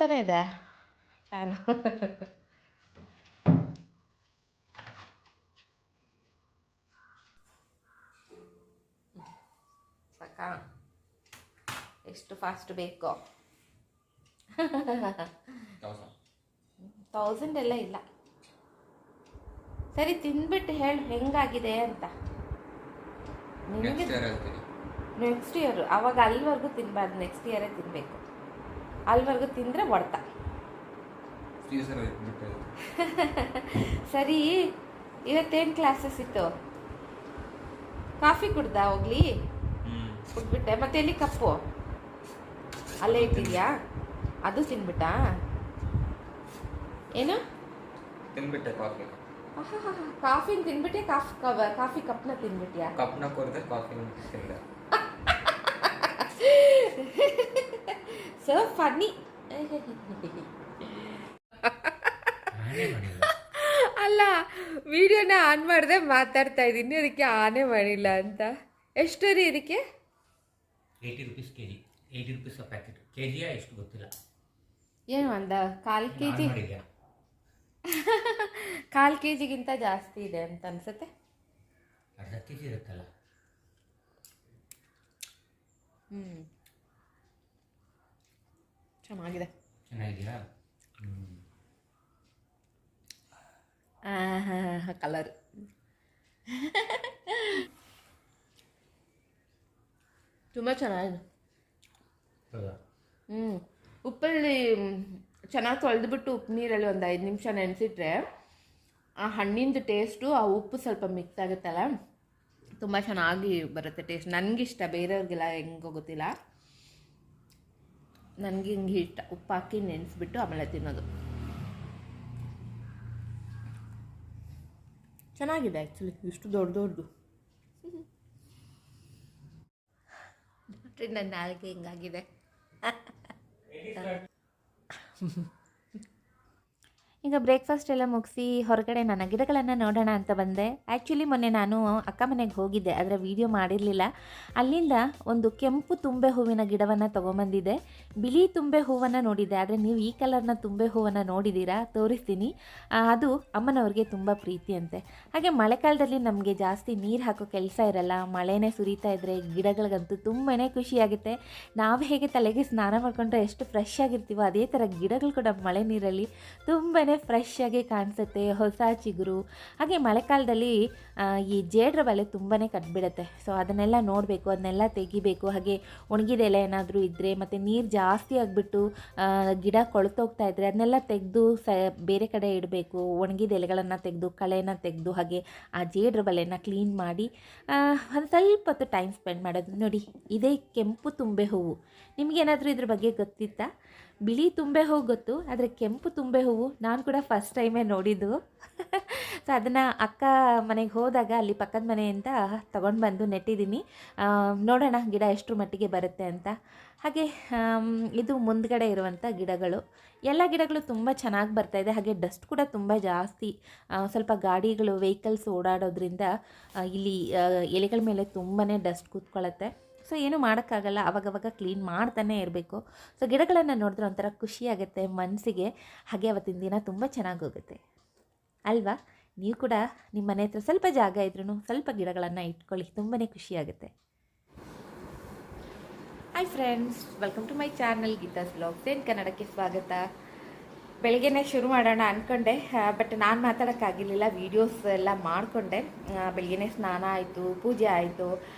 ಹೇಳ್ತಾನೆ ಇದೆ ಫ್ಯಾನು. ಸಾಕಾ? ಎಷ್ಟು ಫಾಸ್ಟ್ ಬೇಕೋ? 1000 ಎಲ್ಲ ಇಲ್ಲ. ಸರಿ, ತಿಂದ್ಬಿಟ್ಟು ಹೇಳು ಹೆಂಗಾಗಿದೆ ಅಂತ. ನಿಮಗೆ ನೆಕ್ಸ್ಟ್ ಇಯರ್, ಅವಾಗ ಅಲ್ಲಿವರೆಗೂ ತಿನ್ನಬಾರ್ದು, ನೆಕ್ಸ್ಟ್ ಇಯರೇ ತಿನ್ನಬೇಕು. ಅಲ್ಲಿವರೆಗೂ ತಿಂದರೆ ಹೊಡ್ತ. ಸರಿ, ಇವತ್ತೇನು ಕ್ಲಾಸಸ್ ಇತ್ತು? ಕಾಫಿ ಕುಡ್ದಾ ಹೋಗ್ಲಿ? ಕುಡ್ಬಿಟ್ಟೆ. ಮತ್ತೆ ಎಲ್ಲಿ ಕಪ್ಪು? ಅಲ್ಲೇ ಇಟ್ಟಿದ್ಯಾ? ಅದು ತಿನ್ಬಿಟ್ಟಾ? ಏನು ತಿನ್ಬಿಟ್ಟೆ? ಕಾಫಿ. ಕಾಫಿನ ತಿನ್ಬಿಟ್ಟೆ? ಕಾಫಿ ಕಪ್ನ ತಿನ್ಬಿಟ್ಯಾ? ಕಪ್ನ ಕೊರದೆ ಕಾಫಿ ತಿಂದೆ. So funny. ಅಲ್ಲ, ವಿಡಿಯೋನ ಆನ್ ಮಾಡಿದೆ ಮಾತಾಡ್ತಾ ಇದ್ದೀನಿ, ಅದಕ್ಕೆ ಆನೇ ಮಾಡಿಲ್ಲ ಅಂತ. ಎಷ್ಟು ರೀ ಇದಕ್ಕೆ? 80 ರೂಪೀಸ್ ಕೆಜಿ. 80 rupees packet. ಕೆಜಿಯಾ ಎಷ್ಟು ಗೊತ್ತಿಲ್ಲ. ಏನು ಅಂದ? 1/4 kg? 1/4 kgಗಿಂತ ಜಾಸ್ತಿ ಇದೆ ಅಂತ ಅನ್ಸುತ್ತೆ. ಅರ್ಧ ಕೆಜಿ ಇರುತ್ತಲ್ಲ. ಚೆನ್ನಾಗಿದೆ. ಚೆನ್ನಾಗಿದೆಯಾ? ಕಲರ್ ತುಂಬ ಚೆನ್ನಾಗಿದೆ. ಉಪ್ಪಲ್ಲಿ ಚೆನ್ನಾಗಿ ತೊಳೆದ್ಬಿಟ್ಟು ಉಪ್ಪು ನೀರಲ್ಲಿ ಒಂದು 5 ನಿಮಿಷ ನೆನೆಸಿಟ್ರೆ ಆ ಹಣ್ಣಿಂದು ಟೇಸ್ಟು ಆ ಉಪ್ಪು ಸ್ವಲ್ಪ ಮಿಕ್ಸ್ ಆಗುತ್ತಲ್ಲ, ತುಂಬ ಚೆನ್ನಾಗಿ ಬರುತ್ತೆ ಟೇಸ್ಟ್. ನನಗಿಷ್ಟ, ಬೇರೆಯವ್ರಿಗೆಲ್ಲ ಹೆಂಗೋ ಗೊತ್ತಿಲ್ಲ, ನನಗೆ ಹಿಂಗೆ ಇಷ್ಟ. ಉಪ್ಪು ಹಾಕಿ ನೆನೆಸ್ಬಿಟ್ಟು ಆಮೇಲೆ ತಿನ್ನೋದು ಚೆನ್ನಾಗಿದೆ. ಆ್ಯಕ್ಚುಲಿ ಇಷ್ಟು ದೊಡ್ಡದು ನೋಡ್ರಿ, ನನ್ನ ನಾಲ್ಗೆ ಹಿಂಗಾಗಿದೆ. ಈಗ ಬ್ರೇಕ್ಫಾಸ್ಟ್ ಎಲ್ಲ ಮುಗಿಸಿ ಹೊರಗಡೆ ನನ್ನ ಗಿಡಗಳನ್ನು ನೋಡೋಣ ಅಂತ ಬಂದೆ. ಆ್ಯಕ್ಚುಲಿ ಮೊನ್ನೆ ನಾನು ಅಕ್ಕ ಮನೆಗೆ ಹೋಗಿದ್ದೆ, ಅದರ ವೀಡಿಯೋ ಮಾಡಿರಲಿಲ್ಲ. ಅಲ್ಲಿಂದ ಒಂದು ಕೆಂಪು ತುಂಬೆ ಹೂವಿನ ಗಿಡವನ್ನು ತೊಗೊಂಬಂದಿದ್ದೆ. ಬಿಳಿ ತುಂಬೆ ಹೂವನ್ನು ನೋಡಿದ್ದೆ, ಆದರೆ ನೀವು ಈ ಕಲರ್ನ ತುಂಬೆ ಹೂವನ್ನು ನೋಡಿದ್ದೀರಾ? ತೋರಿಸ್ತೀನಿ. ಅದು ಅಮ್ಮನವ್ರಿಗೆ ತುಂಬ ಪ್ರೀತಿ ಅಂತೆ. ಹಾಗೆ ಮಳೆಗಾಲದಲ್ಲಿ ನಮಗೆ ಜಾಸ್ತಿ ನೀರು ಹಾಕೋ ಕೆಲಸ ಇರಲ್ಲ, ಮಳೆನೇ ಸುರಿತಾ ಇದ್ದರೆ ಗಿಡಗಳಿಗಂತೂ ತುಂಬಾ ಖುಷಿಯಾಗುತ್ತೆ. ನಾವು ಹೇಗೆ ತಲೆಗೆ ಸ್ನಾನ ಮಾಡಿಕೊಂಡ್ರೆ ಎಷ್ಟು ಫ್ರೆಶ್ ಆಗಿರ್ತೀವೋ, ಅದೇ ಥರ ಗಿಡಗಳು ಕೂಡ ಮಳೆ ನೀರಲ್ಲಿ ತುಂಬಾ ಫ್ರೆಶ್ ಆಗಿ ಕಾಣಿಸುತ್ತೆ, ಹೊಸ ಚಿಗುರು. ಹಾಗೆ ಮಳೆಕಾಲದಲ್ಲಿ ಈ ಜೇಡ್ರ ಬಲೆ ತುಂಬಾ ಕಟ್ಬಿಡುತ್ತೆ. ಸೊ ಅದನ್ನೆಲ್ಲ ನೋಡಬೇಕು, ಅದನ್ನೆಲ್ಲ ತೆಗಿಬೇಕು. ಹಾಗೆ ಒಣಗಿದ ಎಲೆ ಏನಾದರೂ ಇದ್ದರೆ, ಮತ್ತು ನೀರು ಜಾಸ್ತಿ ಆಗಿಬಿಟ್ಟು ಗಿಡ ಕೊಳ್ತೋಗ್ತಾ ಇದ್ದರೆ ಅದನ್ನೆಲ್ಲ ತೆಗೆದು ಬೇರೆ ಕಡೆ ಇಡಬೇಕು. ಒಣಗಿದ ಎಲೆಗಳನ್ನು ತೆಗೆದು, ಕಳೆನ ತೆಗೆದು, ಹಾಗೆ ಆ ಜೇಡ್ರ ಬಲೆನ ಕ್ಲೀನ್ ಮಾಡಿ ಒಂದು ಸ್ವಲ್ಪ ಹೊತ್ತು ಟೈಮ್ ಸ್ಪೆಂಡ್ ಮಾಡೋದು. ನೋಡಿ, ಇದೇ ಕೆಂಪು ತುಂಬೆ ಹೂವು. ನಿಮಗೇನಾದರೂ ಇದ್ರ ಬಗ್ಗೆ ಗೊತ್ತಿತ್ತಾ? ಬಿಳಿ ತುಂಬೆ ಹೂವು ಗೊತ್ತು, ಆದರೆ ಕೆಂಪು ತುಂಬೆ ಹೂವು ನಾನು ಕೂಡ ಫಸ್ಟ್ ಟೈಮೇ ನೋಡಿದ್ದು. ಸೊ ಅದನ್ನು ಅಕ್ಕ ಮನೆಗೆ ಹೋದಾಗ ಅಲ್ಲಿ ಪಕ್ಕದ ಮನೆಯಿಂದ ತೊಗೊಂಡು ಬಂದು ನೆಟ್ಟಿದ್ದೀನಿ. ನೋಡೋಣ ಗಿಡ ಎಷ್ಟರ ಮಟ್ಟಿಗೆ ಬರುತ್ತೆ ಅಂತ. ಹಾಗೆ ಇದು ಮುಂದ್ಗಡೆ ಇರುವಂಥ ಗಿಡಗಳು, ಎಲ್ಲ ಗಿಡಗಳು ತುಂಬ ಚೆನ್ನಾಗಿ ಬರ್ತಾಯಿದೆ. ಹಾಗೆ ಡಸ್ಟ್ ಕೂಡ ತುಂಬ ಜಾಸ್ತಿ, ಸ್ವಲ್ಪ ಗಾಡಿಗಳು ವೆಹಿಕಲ್ಸ್ ಓಡಾಡೋದ್ರಿಂದ ಇಲ್ಲಿ ಎಲೆಗಳ ಮೇಲೆ ತುಂಬಾ ಡಸ್ಟ್ ಕೂತ್ಕೊಳ್ಳುತ್ತೆ. ಸೊ ಏನೂ ಮಾಡೋಕ್ಕಾಗಲ್ಲ, ಅವಾಗವಾಗ ಕ್ಲೀನ್ ಮಾಡ್ತಾನೆ ಇರಬೇಕು. ಸೊ ಗಿಡಗಳನ್ನು ನೋಡಿದ್ರೆ ಒಂಥರ ಖುಷಿಯಾಗುತ್ತೆ ಮನಸ್ಸಿಗೆ. ಹಾಗೆ ಅವತ್ತಿನ ದಿನ ತುಂಬ ಚೆನ್ನಾಗಿ ಹೋಗುತ್ತೆ ಅಲ್ವಾ? ನೀವು ಕೂಡ ನಿಮ್ಮ ಮನೆ ಹತ್ರ ಸ್ವಲ್ಪ ಜಾಗ ಇದ್ರೂ ಸ್ವಲ್ಪ ಗಿಡಗಳನ್ನು ಇಟ್ಕೊಳ್ಳಿ, ತುಂಬಾ ಖುಷಿಯಾಗುತ್ತೆ. Hi friends, welcome to my channel Geetha's vlogs in ಕನ್ನಡಕ್ಕೆ ಸ್ವಾಗತ. ಬೆಳಗ್ಗೆನೇ ಶುರು ಮಾಡೋಣ ಅಂದ್ಕೊಂಡೆ, ಬಟ್ ನಾನು ಮಾತಾಡೋಕ್ಕಾಗಿರಲಿಲ್ಲ, ವೀಡಿಯೋಸ್ ಎಲ್ಲ ಮಾಡಿಕೊಂಡೆ. ಬೆಳಗ್ಗೆನೇ ಸ್ನಾನ ಆಯಿತು, ಪೂಜೆ ಆಯಿತು.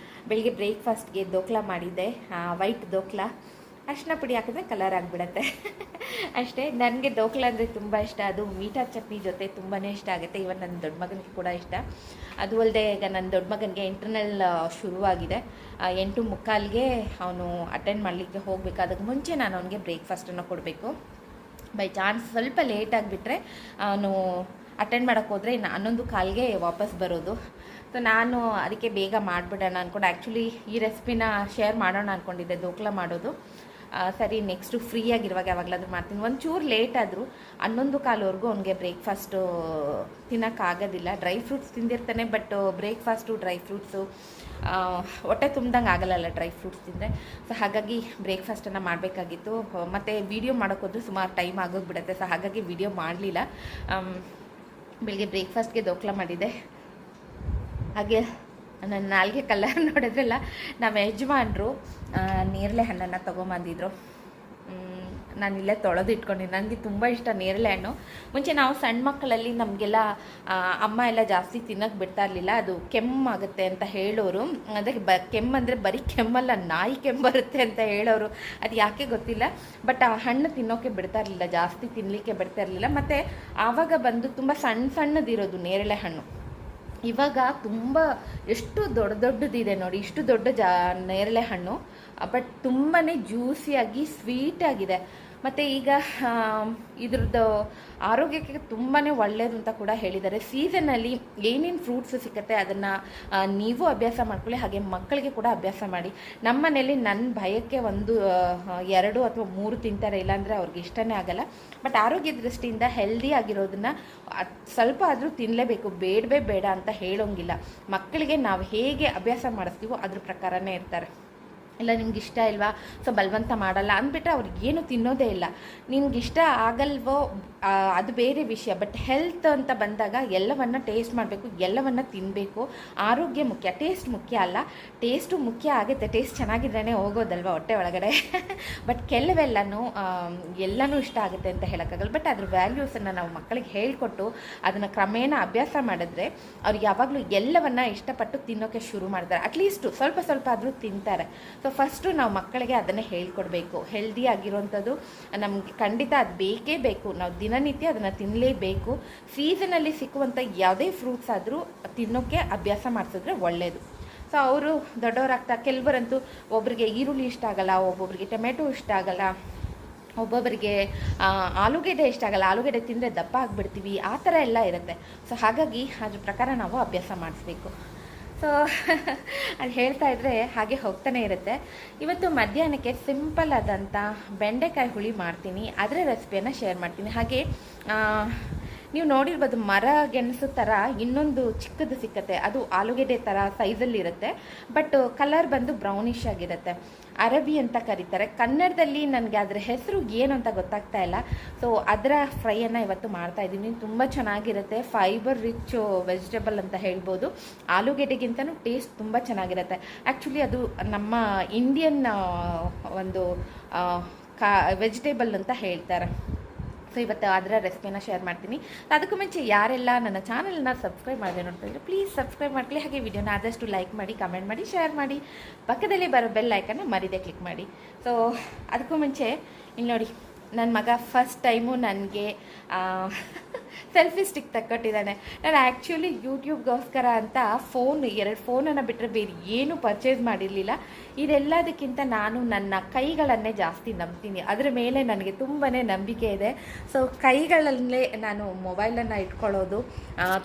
ಬೆಳಿಗ್ಗೆ ಬ್ರೇಕ್ಫಾಸ್ಟ್ಗೆ ದೋಕ್ಲ ಮಾಡಿದ್ದೆ, ವೈಟ್ ದೋಕ್ಲ. ಅರಿಶಿನ ಪುಡಿ ಹಾಕಿದ್ರೆ ಕಲರ್ ಆಗಿಬಿಡತ್ತೆ ಅಷ್ಟೇ. ನನಗೆ ದೋಕ್ಲ ಅಂದರೆ ತುಂಬ ಇಷ್ಟ, ಅದು ಮೀಠಾ ಚಟ್ನಿ ಜೊತೆ ತುಂಬಾ ಇಷ್ಟ ಆಗುತ್ತೆ. ಇವನ್ ನನ್ನ ದೊಡ್ಡ ಮಗನಿಗೆ ಕೂಡ ಇಷ್ಟ. ಅದು ಅಲ್ಲದೆ ಈಗ ನನ್ನ ದೊಡ್ಡ ಮಗನಿಗೆ ಇಂಟರ್ನಲ್ ಶುರುವಾಗಿದೆ. 8:45ಗೆ ಅವನು ಅಟೆಂಡ್ ಮಾಡಲಿಕ್ಕೆ ಹೋಗಬೇಕು. ಅದಕ್ಕೆ ಮುಂಚೆ ನಾನು ಅವನಿಗೆ ಬ್ರೇಕ್ಫಾಸ್ಟನ್ನು ಕೊಡಬೇಕು. ಬೈ ಚಾನ್ಸ್ ಸ್ವಲ್ಪ ಲೇಟ್ ಆಗಿಬಿಟ್ರೆ ಅವನು ಅಟೆಂಡ್ ಮಾಡೋಕ್ಕೆ ಹೋದರೆ ಇನ್ನು 11:15ಗೆ ವಾಪಸ್ ಬರೋದು. ಸೊ ನಾನು ಅದಕ್ಕೆ ಬೇಗ ಮಾಡಿಬಿಡೋಣ ಅಂದ್ಕೊಂಡು, ಆ್ಯಕ್ಚುಲಿ ಈ ರೆಸಿಪಿನ ಶೇರ್ ಮಾಡೋಣ ಅಂದ್ಕೊಂಡಿದ್ದೆ, ದೋಕ್ಲ ಮಾಡೋದು. ಸರಿ, ನೆಕ್ಸ್ಟು ಫ್ರೀಯಾಗಿರುವಾಗ ಯಾವಾಗಲಾದ್ರೂ ಮಾಡ್ತೀನಿ. ಒಂಚೂರು ಲೇಟ್ ಆದರೂ 11:15ವರೆಗೂ ಅವನಿಗೆ ಬ್ರೇಕ್ಫಾಸ್ಟು ತಿನ್ನೋಕ್ಕಾಗೋದಿಲ್ಲ. ಡ್ರೈ ಫ್ರೂಟ್ಸ್ ತಿಂದಿರ್ತಾನೆ, ಬಟ್ ಬ್ರೇಕ್ಫಾಸ್ಟು ಡ್ರೈ ಫ್ರೂಟ್ಸು ಹೊಟ್ಟೆ ತುಂಬ್ದಂಗೆ ಆಗಲ್ಲ ಡ್ರೈ ಫ್ರೂಟ್ಸ್ ತಿಂದರೆ. ಸೊ ಹಾಗಾಗಿ ಬ್ರೇಕ್ಫಾಸ್ಟನ್ನು ಮಾಡಬೇಕಾಗಿತ್ತು. ಮತ್ತು ವೀಡಿಯೋ ಮಾಡೋಕ್ಕೋದ್ರೂ ಸುಮಾರು ಟೈಮ್ ಆಗೋಗ್ಬಿಡುತ್ತೆ. ಸೊ ಹಾಗಾಗಿ ವೀಡಿಯೋ ಮಾಡಲಿಲ್ಲ. ಬೆಳಿಗ್ಗೆ ಬ್ರೇಕ್ಫಾಸ್ಟ್ಗೆ ದೋಕ್ಲ ಮಾಡಿದ್ದೆ. ಹಾಗೆ ನನ್ನ ನಾಲ್ಗೆ ಕಲರ್ ನೋಡಿದ್ರಲ್ಲ, ನಮ್ಮ ಯಜಮಾನ್ರು ನೇರಳೆ ಹಣ್ಣನ್ನು ತೊಗೊಂಬಂದಿದ್ರು. ನಾನಿಲ್ಲೇ ತೊಳೆದು ಇಟ್ಕೊಂಡಿದ್ದೆ. ನನಗೆ ತುಂಬ ಇಷ್ಟ ನೇರಳೆ ಹಣ್ಣು. ಮುಂಚೆ ನಾವು ಸಣ್ಣ ಮಕ್ಕಳಲ್ಲಿ ನಮಗೆಲ್ಲ ಅಮ್ಮ ಎಲ್ಲ ಜಾಸ್ತಿ ತಿನ್ನೋಕ್ಕೆ ಬಿಡ್ತಾ ಇರಲಿಲ್ಲ. ಅದು ಕೆಮ್ಮಾಗುತ್ತೆ ಅಂತ ಹೇಳೋರು. ಅದಕ್ಕೆ ಕೆಮ್ಮಂದರೆ ಬರೀ ಕೆಮ್ಮಲ್ಲ, ನಾಯಿ ಕೆಮ್ಮು ಬರುತ್ತೆ ಅಂತ ಹೇಳೋರು. ಅದು ಯಾಕೆ ಗೊತ್ತಿಲ್ಲ. ಬಟ್ ಆ ಹಣ್ಣು ತಿನ್ನೋಕ್ಕೆ ಬಿಡ್ತಾ ಇರಲಿಲ್ಲ, ಜಾಸ್ತಿ ತಿನ್ನಲಿಕ್ಕೆ ಬಿಡ್ತಾ ಇರಲಿಲ್ಲ. ಮತ್ತು ಆವಾಗ ಬಂದು ತುಂಬ ಸಣ್ಣದಿರೋದು ನೇರಳೆ ಹಣ್ಣು. ಇವಾಗ ತುಂಬ ಎಷ್ಟು ದೊಡ್ಡದಿದೆ ನೋಡಿ, ಇಷ್ಟು ದೊಡ್ಡ ನೇರಳೆ ಹಣ್ಣು. ಬಟ್ ತುಂಬಾ ಜ್ಯೂಸಿಯಾಗಿ ಸ್ವೀಟಾಗಿದೆ. ಮತ್ತು ಈಗ ಇದ್ರದ್ದು ಆರೋಗ್ಯಕ್ಕೆ ತುಂಬಾ ಒಳ್ಳೆಯದು ಅಂತ ಕೂಡ ಹೇಳಿದ್ದಾರೆ. ಸೀಸನಲ್ಲಿ ಏನೇನು ಫ್ರೂಟ್ಸ್ ಸಿಗುತ್ತೆ ಅದನ್ನು ನೀವು ಅಭ್ಯಾಸ ಮಾಡ್ಕೊಳ್ಳಿ, ಹಾಗೆ ಮಕ್ಕಳಿಗೆ ಕೂಡ ಅಭ್ಯಾಸ ಮಾಡಿ. ನಮ್ಮ ಮನೇಲಿ ನನ್ನ ಭಯಕ್ಕೆ 1, 2 ಅಥವಾ 3 ತಿಂತಾರೆ, ಇಲ್ಲಾಂದರೆ ಅವ್ರಿಗೆ ಇಷ್ಟನೇ ಆಗಲ್ಲ. ಬಟ್ ಆರೋಗ್ಯ ದೃಷ್ಟಿಯಿಂದ ಹೆಲ್ದಿ ಆಗಿರೋದನ್ನು ಸ್ವಲ್ಪ ಆದರೂ ತಿನ್ನಲೇಬೇಕು, ಬೇಡ ಅಂತ ಹೇಳೋಂಗಿಲ್ಲ. ಮಕ್ಕಳಿಗೆ ನಾವು ಹೇಗೆ ಅಭ್ಯಾಸ ಮಾಡಿಸ್ತೀವೋ ಅದ್ರ ಪ್ರಕಾರನೇ ಇರ್ತಾರೆ. ಇಲ್ಲ ನಿಮ್ಗೆ ಇಷ್ಟ ಇಲ್ವಾ, ಸೊ ಬಲವಂತ ಮಾಡಲ್ಲ ಅಂದ್ಬಿಟ್ರೆ ಅವ್ರಿಗೇನು ತಿನ್ನೋದೇ ಇಲ್ಲ. ನಿಮ್ಗೆ ಇಷ್ಟ ಆಗಲ್ವೋ ಅದು ಬೇರೆ ವಿಷಯ. ಬಟ್ ಹೆಲ್ತ್ ಅಂತ ಬಂದಾಗ ಎಲ್ಲವನ್ನು ಟೇಸ್ಟ್ ಮಾಡಬೇಕು, ಎಲ್ಲವನ್ನು ತಿನ್ನಬೇಕು. ಆರೋಗ್ಯ ಮುಖ್ಯ, ಟೇಸ್ಟ್ ಮುಖ್ಯ ಅಲ್ಲ. ಟೇಸ್ಟು ಮುಖ್ಯ ಆಗುತ್ತೆ, ಟೇಸ್ಟ್ ಚೆನ್ನಾಗಿದ್ರೇ ಹೋಗೋದಲ್ವ ಹೊಟ್ಟೆ ಒಳಗಡೆ. ಬಟ್ ಕೆಲವೆಲ್ಲನೂ ಎಲ್ಲನೂ ಇಷ್ಟ ಆಗುತ್ತೆ ಅಂತ ಹೇಳೋಕ್ಕಾಗಲ್ಲ. ಬಟ್ ಅದ್ರ ವ್ಯಾಲ್ಯೂಸನ್ನು ನಾವು ಮಕ್ಕಳಿಗೆ ಹೇಳಿಕೊಟ್ಟು ಅದನ್ನು ಕ್ರಮೇಣ ಅಭ್ಯಾಸ ಮಾಡಿದ್ರೆ ಅವ್ರಿಗೆ ಯಾವಾಗಲೂ ಎಲ್ಲವನ್ನು ಇಷ್ಟಪಟ್ಟು ತಿನ್ನೋಕ್ಕೆ ಶುರು ಮಾಡ್ತಾರೆ. ಅಟ್ಲೀಸ್ಟು ಸ್ವಲ್ಪ ಆದರೂ ತಿಂತಾರೆ. ಸೊ ಫಸ್ಟು ನಾವು ಮಕ್ಕಳಿಗೆ ಅದನ್ನೇ ಹೇಳ್ಕೊಡ್ಬೇಕು. ಹೆಲ್ದಿ ಆಗಿರೋವಂಥದ್ದು ನಮಗೆ ಖಂಡಿತ ಅದು ಬೇಕೇ ಬೇಕು. ನಾವು ದಿನನಿತ್ಯ ಅದನ್ನು ತಿನ್ನಲೇಬೇಕು. ಸೀಸನಲ್ಲಿ ಸಿಕ್ಕುವಂಥ ಯಾವುದೇ ಫ್ರೂಟ್ಸ್ ಆದರೂ ತಿನ್ನೋಕ್ಕೆ ಅಭ್ಯಾಸ ಮಾಡಿಸಿದ್ರೆ ಒಳ್ಳೆಯದು. ಸೊ ಅವರು ದೊಡ್ಡವರಾಗ್ತಾ ಕೆಲವರಂತೂ ಒಬ್ಬರಿಗೆ ಈರುಳ್ಳಿ ಇಷ್ಟ ಆಗಲ್ಲ, ಒಬ್ಬೊಬ್ಬರಿಗೆ ಟೊಮೆಟೊ ಇಷ್ಟ ಆಗಲ್ಲ, ಒಬ್ಬೊಬ್ಬರಿಗೆ ಆಲೂಗೆಡ್ಡೆ ಇಷ್ಟ ಆಗಲ್ಲ, ಆಲೂಗೆಡ್ಡೆ ತಿಂದರೆ ದಪ್ಪ ಆಗಿಬಿಡ್ತೀವಿ, ಆ ಥರ ಎಲ್ಲ ಇರುತ್ತೆ. ಸೊ ಹಾಗಾಗಿ ಅದ್ರ ಪ್ರಕಾರ ನಾವು ಅಭ್ಯಾಸ ಮಾಡಿಸ್ಬೇಕು. ಸೊ ಅದು ಹೇಳ್ತಾ ಇದ್ದರೆ ಹಾಗೆ ಹೋಗ್ತಾನೆ ಇರುತ್ತೆ. ಇವತ್ತು ಮಧ್ಯಾಹ್ನಕ್ಕೆ ಸಿಂಪಲ್ ಆದಂಥ ಬೆಂಡೆಕಾಯಿ ಹುಳಿ ಮಾಡ್ತೀನಿ, ಅದರ ರೆಸಿಪಿಯನ್ನು ಶೇರ್ ಮಾಡ್ತೀನಿ. ಹಾಗೆ ನೀವು ನೋಡಿರ್ಬೋದು, ಮರ ಗೆಣಸು ಥರ ಇನ್ನೊಂದು ಚಿಕ್ಕದು ಸಿಕ್ಕತ್ತೆ, ಅದು ಆಲೂಗೆಡ್ಡೆ ಥರ ಸೈಜಲ್ಲಿರುತ್ತೆ. ಬಟ್ ಕಲರ್ ಬಂದು ಬ್ರೌನಿಷ್ ಆಗಿರುತ್ತೆ. ಅರಬಿ ಅಂತ ಕರೀತಾರೆ ಕನ್ನಡದಲ್ಲಿ. ನನಗೆ ಅದರ ಹೆಸರು ಏನು ಅಂತ ಗೊತ್ತಾಗ್ತಾ ಇಲ್ಲ. ಸೊ ಅದರ ಫ್ರೈಯನ್ನು ಇವತ್ತು ಮಾಡ್ತಾಯಿದ್ದೀನಿ. ತುಂಬ ಚೆನ್ನಾಗಿರುತ್ತೆ. ಫೈಬರ್ ರಿಚ್ ವೆಜಿಟೇಬಲ್ ಅಂತ ಹೇಳ್ಬೋದು. ಆಲೂಗೆಡ್ಡೆಗಿಂತನೂ ಟೇಸ್ಟ್ ತುಂಬ ಚೆನ್ನಾಗಿರುತ್ತೆ. ಆ್ಯಕ್ಚುಲಿ ಅದು ನಮ್ಮ ಇಂಡಿಯನ್ ಒಂದು ವೆಜಿಟೇಬಲ್ ಅಂತ ಹೇಳ್ತಾರೆ. ಸೊ ಇವತ್ತು ಅದರ ರೆಸಿಪಿನ ಶೇರ್ ಮಾಡ್ತೀನಿ. ಅದಕ್ಕೂ ಮುಂಚೆ ಯಾರೆಲ್ಲ ನನ್ನ ಚಾನಲ್ನ ಸಬ್ಸ್ಕ್ರೈಬ್ ಮಾಡದೆ ನೋಡ್ತಾ ಇದ್ದರೆ ಪ್ಲೀಸ್ ಸಬ್ಸ್ಕ್ರೈಬ್ ಮಾಡ್ಕೊಳ್ಳಿ. ಹಾಗೆ ವಿಡಿಯೋನ ಆದಷ್ಟು ಲೈಕ್ ಮಾಡಿ, ಕಮೆಂಟ್ ಮಾಡಿ, ಶೇರ್ ಮಾಡಿ. ಪಕ್ಕದಲ್ಲಿ ಬರೋ ಬೆಲ್ ಐಕನ್ನ ಮರಿದೆ ಕ್ಲಿಕ್ ಮಾಡಿ. ಸೊ ಅದಕ್ಕೂ ಮುಂಚೆ ಇಲ್ಲಿ ನೋಡಿ, ನನ್ನ ಮಗ ಫಸ್ಟ್ ಟೈಮು ನನಗೆ ಸೆಲ್ಫಿ ಸ್ಟಿಕ್ ತಕ್ಕೊಟ್ಟಿದ್ದಾನೆ. ನಾನು ಆ್ಯಕ್ಚುಲಿ ಯೂಟ್ಯೂಬ್ಗೋಸ್ಕರ ಅಂತ 2 ಫೋನನ್ನು ಬಿಟ್ಟರೆ ಬೇರೆ ಏನೂ ಪರ್ಚೇಸ್ ಮಾಡಿರಲಿಲ್ಲ. ಇದೆಲ್ಲದಕ್ಕಿಂತ ನಾನು ನನ್ನ ಕೈಗಳನ್ನೇ ಜಾಸ್ತಿ ನಂಬ್ತೀನಿ. ಅದರ ಮೇಲೆ ನನಗೆ ತುಂಬಾ ನಂಬಿಕೆ ಇದೆ. ಸೊ ಕೈಗಳಲ್ಲೇ ನಾನು ಮೊಬೈಲನ್ನು ಇಟ್ಕೊಳ್ಳೋದು,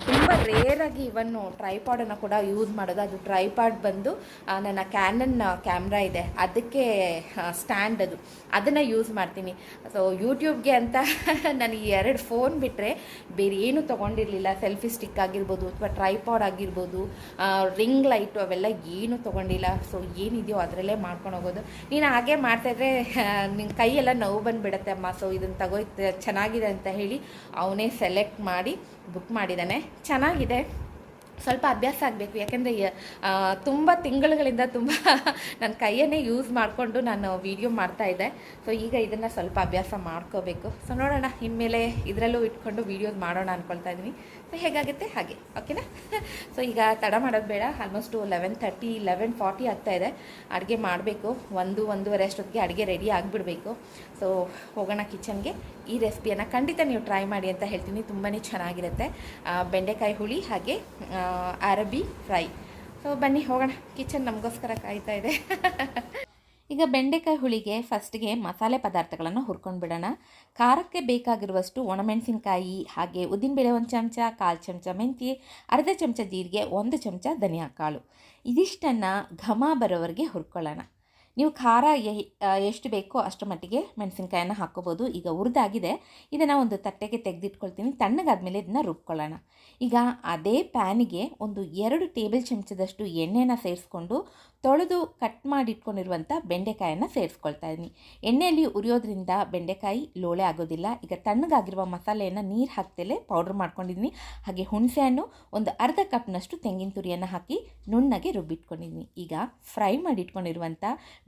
ತುಂಬ ರೇರಾಗಿ ಇವನ್ನು ಟ್ರೈಪಾಡನ್ನು ಕೂಡ ಯೂಸ್ ಮಾಡೋದು. ಅದು ಟ್ರೈಪಾಡ್ ಬಂದು ನನ್ನ ಕ್ಯಾನನ್ ಕ್ಯಾಮ್ರಾ ಇದೆ, ಅದಕ್ಕೆ ಸ್ಟ್ಯಾಂಡ್ ಅದನ್ನು ಯೂಸ್ ಮಾಡ್ತೀನಿ. ಸೊ ಯೂಟ್ಯೂಬ್ಗೆ ಅಂತ ನಾನು 2 ಫೋನ್ ಬಿಟ್ಟರೆ ಬೇರೆ ಏನು ತೊಗೊಂಡಿರಲಿಲ್ಲ. ಸೆಲ್ಫಿ ಸ್ಟಿಕ್ ಆಗಿರ್ಬೋದು ಅಥವಾ ಟ್ರೈಪಾಡ್ ಆಗಿರ್ಬೋದು, ರಿಂಗ್ ಲೈಟು ಅವೆಲ್ಲ ಏನೂ ತೊಗೊಂಡಿಲ್ಲ. ಸೊ ಏನಿದೆಯೋ ಅದರಲ್ಲೇ ಮಾಡ್ಕೊಂಡು ಹೋಗೋದು. ನೀನು ಹಾಗೆ ಮಾಡ್ತಾಯಿದ್ರೆ ನಿನ್ನ ಕೈಯೆಲ್ಲ ನೋವು ಬಂದುಬಿಡತ್ತೆ ಅಮ್ಮ. ಸೊ ಇದನ್ನು ತಗೋ, ಚೆನ್ನಾಗಿದೆ ಅಂತ ಹೇಳಿ ಅವನೇ ಸೆಲೆಕ್ಟ್ ಮಾಡಿ ಬುಕ್ ಮಾಡಿದ್ದಾನೆ. ಚೆನ್ನಾಗಿದೆ, ಸ್ವಲ್ಪ ಅಭ್ಯಾಸ ಆಗಬೇಕು. ಯಾಕೆಂದರೆ ತುಂಬ ತಿಂಗಳುಗಳಿಂದ ತುಂಬ ನನ್ನ ಕೈಯನ್ನೇ ಯೂಸ್ ಮಾಡಿಕೊಂಡು ನಾನು ವೀಡಿಯೋ ಮಾಡ್ತಾಯಿದ್ದೆ. ಸೊ ಈಗ ಇದನ್ನು ಸ್ವಲ್ಪ ಅಭ್ಯಾಸ ಮಾಡ್ಕೋಬೇಕು. ಸೊ ನೋಡೋಣ, ಇನ್ಮೇಲೆ ಇದರಲ್ಲೂ ಇಟ್ಕೊಂಡು ವೀಡಿಯೋಸ್ ಮಾಡೋಣ ಅಂದ್ಕೊಳ್ತಾ ಇದ್ದೀನಿ. ಸೊ ಹೇಗಾಗುತ್ತೆ ಹಾಗೆ, ಓಕೆನಾ? ಸೊ ಈಗ ತಡ ಮಾಡೋದು ಬೇಡ. ಆಲ್ಮೋಸ್ಟು 11:30, 11:40 ಆಗ್ತಾಯಿದೆ. ಅಡುಗೆ ಮಾಡಬೇಕು. 1-1:30 ಅಷ್ಟೊತ್ತಿಗೆ ಅಡುಗೆ ರೆಡಿ ಆಗಿಬಿಡಬೇಕು. ಸೊ ಹೋಗೋಣ ಕಿಚನ್ಗೆ. ಈ ರೆಸಿಪಿಯನ್ನು ಖಂಡಿತ ನೀವು ಟ್ರೈ ಮಾಡಿ ಅಂತ ಹೇಳ್ತೀನಿ. ತುಂಬಾ ಚೆನ್ನಾಗಿರುತ್ತೆ. ಬೆಂಡೆಕಾಯಿ ಹುಳಿ ಹಾಗೆ ಅರಬಿ ಫ್ರೈ. ಸೊ ಬನ್ನಿ ಹೋಗೋಣ, ಕಿಚನ್ ನಮಗೋಸ್ಕರ ಕಾಯ್ತಾ ಇದೆ. ಈಗ ಬೆಂಡೆಕಾಯಿ ಹುಳಿಗೆ ಫಸ್ಟ್ಗೆ ಮಸಾಲೆ ಪದಾರ್ಥಗಳನ್ನು ಹುರ್ಕೊಂಡು ಬಿಡೋಣ. ಖಾರಕ್ಕೆ ಬೇಕಾಗಿರುವಷ್ಟು ಒಣಮೆಣಸಿನ್ಕಾಯಿ, ಹಾಗೆ ಉದ್ದಿನಬೇಳೆ 1 ಚಮಚ, 1/4 ಚಮಚ ಮೆಂತ್ಯ, ಅರ್ಧ ಚಮಚ ಜೀರಿಗೆ, 1 ಚಮಚ ಧನಿಯಾ ಕಾಳು. ಇದಿಷ್ಟನ್ನು ಘಮ ಬರೋವರೆಗೆ ಹುರ್ಕೊಳ್ಳೋಣ. ನೀವು ಖಾರ ಎಷ್ಟು ಬೇಕೋ ಅಷ್ಟರ ಮಟ್ಟಿಗೆ ಮೆಣಸಿನ್ಕಾಯನ್ನು ಹಾಕ್ಕೋಬೋದು. ಈಗ ಹುರಿದಾಗಿದೆ, ಇದನ್ನು ಒಂದು ತಟ್ಟೆಗೆ ತೆಗೆದಿಟ್ಕೊಳ್ತೀನಿ. ತಣ್ಣಗಾದ್ಮೇಲೆ ಇದನ್ನ ರುಬ್ಕೊಳ್ಳೋಣ. ಈಗ ಅದೇ ಪ್ಯಾನಿಗೆ ಒಂದು 2 ಟೇಬಲ್ ಚಮಚದಷ್ಟು ಎಣ್ಣೆನ ಸೇರಿಸ್ಕೊಂಡು ತೊಳೆದು ಕಟ್ ಮಾಡಿ ಇಟ್ಕೊಂಡಿರುವಂಥ ಬೆಂಡೆಕಾಯನ್ನು ಸೇರಿಸ್ಕೊಳ್ತಾ ಇದ್ದೀನಿ. ಎಣ್ಣೆಯಲ್ಲಿ ಉರಿಯೋದ್ರಿಂದ ಬೆಂಡೆಕಾಯಿ ಲೋಳೆ ಆಗೋದಿಲ್ಲ. ಈಗ ತಣ್ಣಗಾಗಿರುವ ಮಸಾಲೆಯನ್ನು ನೀರು ಹಾಕ್ತಲೇ ಪೌಡ್ರ್ ಮಾಡ್ಕೊಂಡಿದ್ದೀನಿ. ಹಾಗೆ ಹುಣಸೆಹಣ್ಣು ಒಂದು ಅರ್ಧ ಕಪ್ನಷ್ಟು ತೆಂಗಿನ ತುರಿಯನ್ನು ಹಾಕಿ ನುಣ್ಣಗೆ ರುಬ್ಬಿಟ್ಕೊಂಡಿದ್ದೀನಿ. ಈಗ ಫ್ರೈ ಮಾಡಿ ಇಟ್ಕೊಂಡಿರುವಂಥ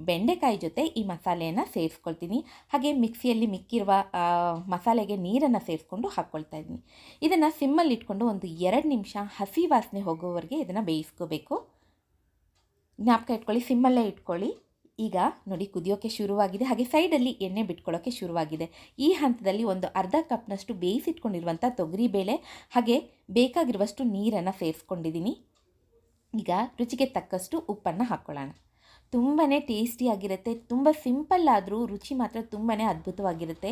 ಬೆಂಡೆಕಾಯಿ ಜೊತೆ ಈ ಮಸಾಲೆಯನ್ನು ಸೇರಿಸ್ಕೊಳ್ತೀನಿ. ಹಾಗೆ ಮಿಕ್ಸಿಯಲ್ಲಿ ಮಿಕ್ಕಿರುವ ಮಸಾಲೆಗೆ ನೀರನ್ನು ಸೇರಿಸ್ಕೊಂಡು ಹಾಕ್ಕೊಳ್ತಾ ಇದ್ದೀನಿ. ಇದನ್ನು ಸಿಮ್ಮಲ್ಲಿ ಇಟ್ಕೊಂಡು ಒಂದು 2 ನಿಮಿಷ ಹಸಿ ವಾಸನೆ ಹೋಗೋವರೆಗೆ ಇದನ್ನು ಬೇಯಿಸ್ಕೋಬೇಕು. ಜ್ಞಾಪಕ ಇಟ್ಕೊಳ್ಳಿ, ಸಿಮ್ಮಲ್ಲೇ ಇಟ್ಕೊಳ್ಳಿ. ಈಗ ನೋಡಿ ಕುದಿಯೋಕ್ಕೆ ಶುರುವಾಗಿದೆ, ಹಾಗೆ ಸೈಡಲ್ಲಿ ಎಣ್ಣೆ ಬಿಟ್ಕೊಳ್ಳೋಕ್ಕೆ ಶುರುವಾಗಿದೆ. ಈ ಹಂತದಲ್ಲಿ ಒಂದು ಅರ್ಧ ಕಪ್ನಷ್ಟು ಬೇಯಿಸಿಟ್ಕೊಂಡಿರುವಂಥ ತೊಗರಿಬೇಳೆ ಹಾಗೆ ಬೇಕಾಗಿರುವಷ್ಟು ನೀರನ್ನು ಸೇರಿಸ್ಕೊಂಡಿದ್ದೀನಿ. ಈಗ ರುಚಿಗೆ ತಕ್ಕಷ್ಟು ಉಪ್ಪನ್ನು ಹಾಕ್ಕೊಳ್ಳೋಣ. ತುಂಬಾ ಟೇಸ್ಟಿಯಾಗಿರುತ್ತೆ. ತುಂಬ ಸಿಂಪಲ್ ಆದರೂ ರುಚಿ ಮಾತ್ರ ತುಂಬಾ ಅದ್ಭುತವಾಗಿರುತ್ತೆ,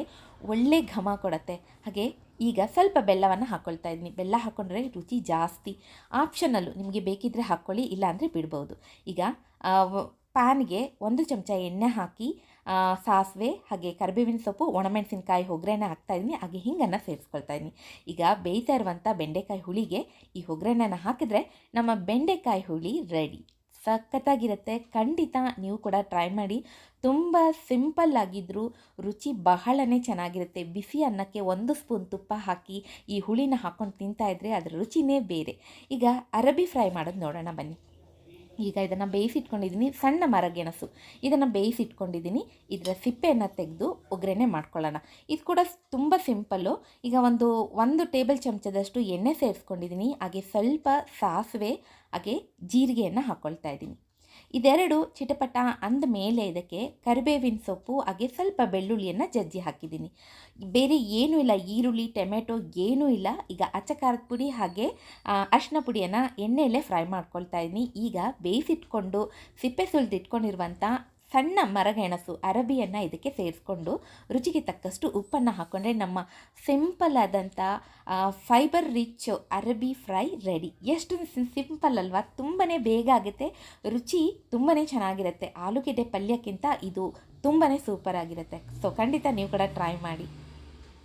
ಒಳ್ಳೆ ಘಮ ಕೊಡುತ್ತೆ. ಹಾಗೆ ಈಗ ಸ್ವಲ್ಪ ಬೆಲ್ಲವನ್ನು ಹಾಕ್ಕೊಳ್ತಾ ಇದ್ದೀನಿ. ಬೆಲ್ಲ ಹಾಕ್ಕೊಂಡ್ರೆ ರುಚಿ ಜಾಸ್ತಿ, ಆಪ್ಷನಲ್ಲು, ನಿಮಗೆ ಬೇಕಿದ್ದರೆ ಹಾಕ್ಕೊಳ್ಳಿ, ಇಲ್ಲಾಂದರೆ ಬಿಡ್ಬೋದು. ಈಗ ಪ್ಯಾನ್ಗೆ 1 ಚಮಚ ಎಣ್ಣೆ ಹಾಕಿ ಸಾಸಿವೆ ಹಾಗೆ ಕರಿಬೇವಿನ ಸೊಪ್ಪು, ಒಣಮೆಣಸಿನ್ಕಾಯಿ ಒಗ್ಗರಣೆ ಹಾಕ್ತಾಯಿದ್ದೀನಿ. ಹಾಗೆ ಹಿಂಗನ್ನು ಸೇರಿಸ್ಕೊಳ್ತಾ ಇದ್ದೀನಿ. ಈಗ ಬೇಯ್ತಾ ಇರುವಂಥ ಬೆಂಡೆಕಾಯಿ ಹುಳಿಗೆ ಈ ಒಗ್ಗರಣೆನ ಹಾಕಿದ್ರೆ ನಮ್ಮ ಬೆಂಡೆಕಾಯಿ ಹುಳಿ ರೆಡಿ. ಸಖತ್ತಾಗಿರುತ್ತೆ. ಖಂಡಿತ ನೀವು ಕೂಡ ಟ್ರೈ ಮಾಡಿ. ತುಂಬ ಸಿಂಪಲ್ ಆಗಿದ್ದರೂ ರುಚಿ ಬಹಳನೇ ಚೆನ್ನಾಗಿರುತ್ತೆ. ಬಿಸಿ ಅನ್ನಕ್ಕೆ 1 ಸ್ಪೂನ್ ತುಪ್ಪ ಹಾಕಿ ಈ ಹುಳಿನ ಹಾಕ್ಕೊಂಡು ತಿಂತಾಯಿದ್ರೆ ಅದರ ರುಚಿನೇ ಬೇರೆ. ಈಗ ಅರಬಿ ಫ್ರೈ ಮಾಡೋದು ನೋಡೋಣ ಬನ್ನಿ. ಈಗ ಇದನ್ನು ಬೇಯಿಸಿಟ್ಕೊಂಡಿದ್ದೀನಿ. ಸಣ್ಣ ಮರಗೆಣಸು ಇದನ್ನು ಬೇಯಿಸಿಟ್ಕೊಂಡಿದ್ದೀನಿ. ಇದರ ಸಿಪ್ಪೆಯನ್ನು ತೆಗೆದು ಒಗ್ಗರಣೆ ಮಾಡ್ಕೊಳ್ಳೋಣ. ಇದು ಕೂಡ ತುಂಬ ಸಿಂಪಲ್ಲು. ಈಗ ಒಂದು ಟೇಬಲ್ ಚಮಚದಷ್ಟು ಎಣ್ಣೆ ಸೇರಿಸ್ಕೊಂಡಿದ್ದೀನಿ. ಹಾಗೆ ಸ್ವಲ್ಪ ಸಾಸಿವೆ ಹಾಗೆ ಜೀರಿಗೆಯನ್ನು ಹಾಕ್ಕೊಳ್ತಾ ಇದ್ದೀನಿ. ಇದೆರಡು ಚಿಟಪಟ ಅಂದ ಮೇಲೆ ಇದಕ್ಕೆ ಕರಿಬೇವಿನ ಸೊಪ್ಪು ಹಾಗೆ ಸ್ವಲ್ಪ ಬೆಳ್ಳುಳ್ಳಿಯನ್ನು ಜಜ್ಜಿ ಹಾಕಿದ್ದೀನಿ. ಬೇರೆ ಏನೂ ಇಲ್ಲ, ಈರುಳ್ಳಿ ಟೊಮೆಟೊ ಏನೂ ಇಲ್ಲ. ಈಗ ಅಚ್ಚ ಖಾರದ ಪುಡಿ ಹಾಗೆ ಅರಿಶಿನ ಪುಡಿಯನ್ನು ಎಣ್ಣೆಯಲ್ಲೇ ಫ್ರೈ ಮಾಡ್ಕೊಳ್ತಾ ಇದ್ದೀನಿ. ಈಗ ಬೇಯಿಸಿಟ್ಕೊಂಡು ಸಿಪ್ಪೆ ಸುಲಿದಿಟ್ಕೊಂಡಿರುವಂಥ ಸಣ್ಣ ಮರಗೆಣಸು ಅರಬಿಯನ್ನು ಇದಕ್ಕೆ ಸೇರಿಸ್ಕೊಂಡು ರುಚಿಗೆ ತಕ್ಕಷ್ಟು ಉಪ್ಪನ್ನು ಹಾಕ್ಕೊಂಡ್ರೆ ನಮ್ಮ ಸಿಂಪಲ್ ಆದಂಥ ಫೈಬರ್ ರಿಚ್ ಅರಬಿ ಫ್ರೈ ರೆಡಿ. ಎಷ್ಟು ಸಿಂಪಲ್ ಅಲ್ವಾ, ತುಂಬಾ ಬೇಗ ಆಗುತ್ತೆ, ರುಚಿ ತುಂಬಾ ಚೆನ್ನಾಗಿರುತ್ತೆ. ಆಲೂಗೆಡ್ಡೆ ಪಲ್ಯಕ್ಕಿಂತ ಇದು ತುಂಬಾ ಸೂಪರ್ ಆಗಿರುತ್ತೆ. ಸೊ ಖಂಡಿತ ನೀವು ಕೂಡ ಟ್ರೈ ಮಾಡಿ.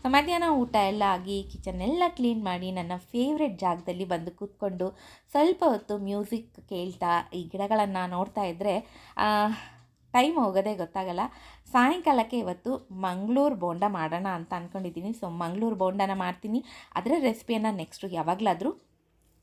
ಸೊ ಮಧ್ಯಾಹ್ನ ಊಟ ಎಲ್ಲ ಆಗಿ ಕಿಚನ್ ಎಲ್ಲ ಕ್ಲೀನ್ ಮಾಡಿ ನನ್ನ ಫೇವ್ರೆಟ್ ಜಾಗದಲ್ಲಿ ಬಂದು ಕೂತ್ಕೊಂಡು ಸ್ವಲ್ಪ ಹೊತ್ತು ಮ್ಯೂಸಿಕ್ ಕೇಳ್ತಾ ಈ ಗಿಡಗಳನ್ನು ನೋಡ್ತಾ ಇದ್ದರೆ ಟೈಮ್ ಹೋಗೋದೇ ಗೊತ್ತಾಗಲ್ಲ. ಸಾಯಂಕಾಲಕ್ಕೆ ಇವತ್ತು ಮಂಗಳೂರು ಬೋಂಡ ಮಾಡೋಣ ಅಂತ ಅಂದ್ಕೊಂಡಿದ್ದೀನಿ. ಸೊ ಮಂಗಳೂರು ಬೋಂಡನ ಮಾಡ್ತೀನಿ. ಅದರ ರೆಸಿಪಿಯನ್ನು ನೆಕ್ಸ್ಟು ಯಾವಾಗಲಾದರೂ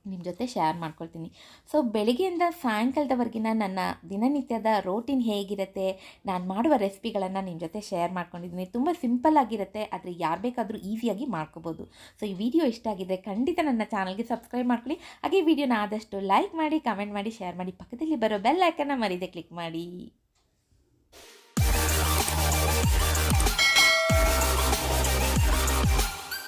ನಿಮ್ಮ ಜೊತೆ ಶೇರ್ ಮಾಡ್ಕೊಳ್ತೀನಿ. ಸೊ ಬೆಳಗ್ಗೆಯಿಂದ ಸಾಯಂಕಾಲದವರೆಗಿನ ನನ್ನ ದಿನನಿತ್ಯದ ರೋಟೀನ್ ಹೇಗಿರುತ್ತೆ, ನಾನು ಮಾಡುವ ರೆಸಿಪಿಗಳನ್ನು ನಿಮ್ಮ ಜೊತೆ ಶೇರ್ ಮಾಡ್ಕೊಂಡಿದ್ದೀನಿ. ತುಂಬ ಸಿಂಪಲ್ ಆಗಿರುತ್ತೆ, ಆದರೆ ಯಾರು ಬೇಕಾದರೂ ಈಸಿಯಾಗಿ ಮಾಡ್ಕೋಬೋದು. ಸೊ ಈ ವಿಡಿಯೋ ಇಷ್ಟ ಆಗಿದ್ದರೆ ಖಂಡಿತ ನನ್ನ ಚಾನಲ್ಗೆ ಸಬ್ಸ್ಕ್ರೈಬ್ ಮಾಡ್ಕೊಳ್ಳಿ. ಹಾಗೆ ವಿಡಿಯೋನ ಆದಷ್ಟು ಲೈಕ್ ಮಾಡಿ, ಕಮೆಂಟ್ ಮಾಡಿ, ಶೇರ್ ಮಾಡಿ. ಪಕ್ಕದಲ್ಲಿ ಬರೋ ಬೆಲ್ ಐಕನ್ನ ಮರೀದೆ ಕ್ಲಿಕ್ ಮಾಡಿ.